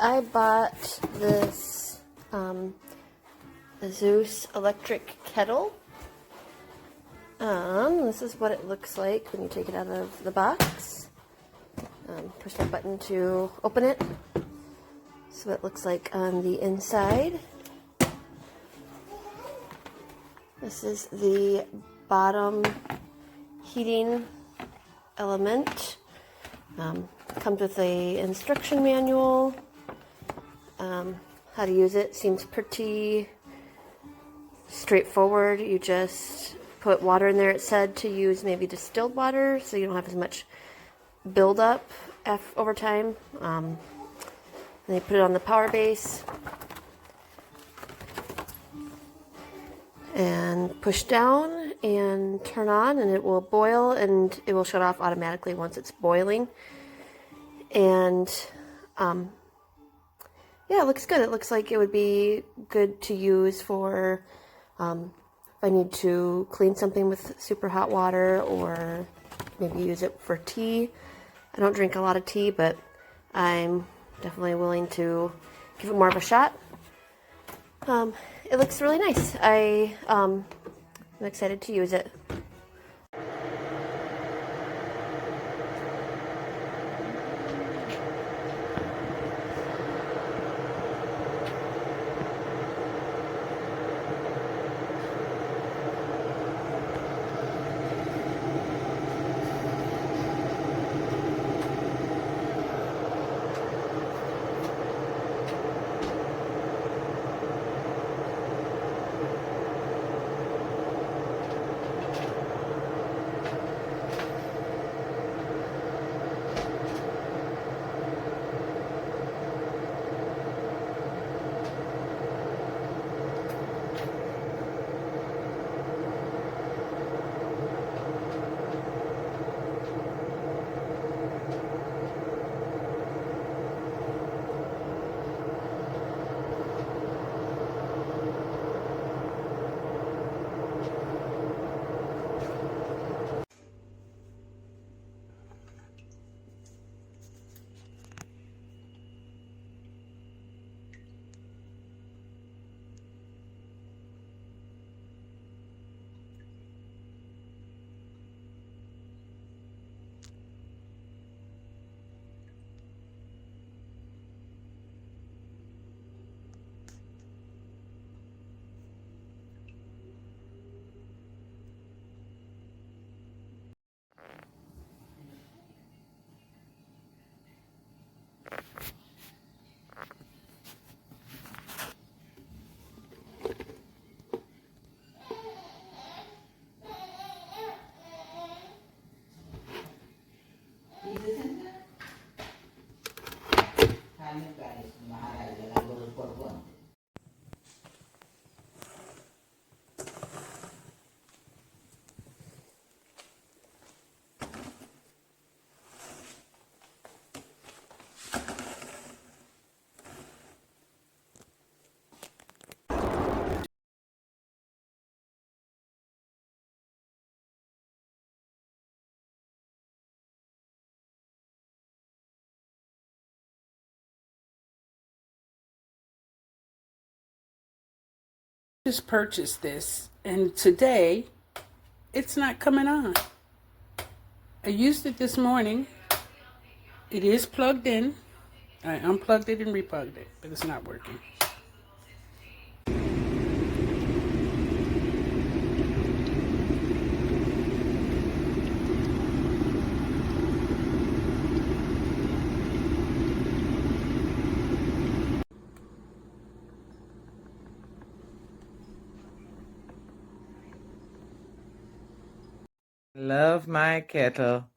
I bought this AZEUS electric kettle. This is what it looks like when you take it out of the box. Push that button to open it. So it looks like on the inside. This is the bottom heating element. Comes with a instruction manual. How to use it seems pretty straightforward. You just put water in there. It said to use maybe distilled water so you don't have as much buildup over time. And you put it on the power base and push down and turn on, and it will boil, and it will shut off automatically once it's boiling. And yeah, it looks good. It looks like it would be good to use for if I need to clean something with super hot water, or maybe use it for tea. I don't drink a lot of tea, but I'm definitely willing to give it more of a shot. It looks really nice. I'm excited to use it. Just purchased this, and today it's not coming on. I used it this morning. It is plugged in. I unplugged it and replugged it, but it's not working. Love my kettle.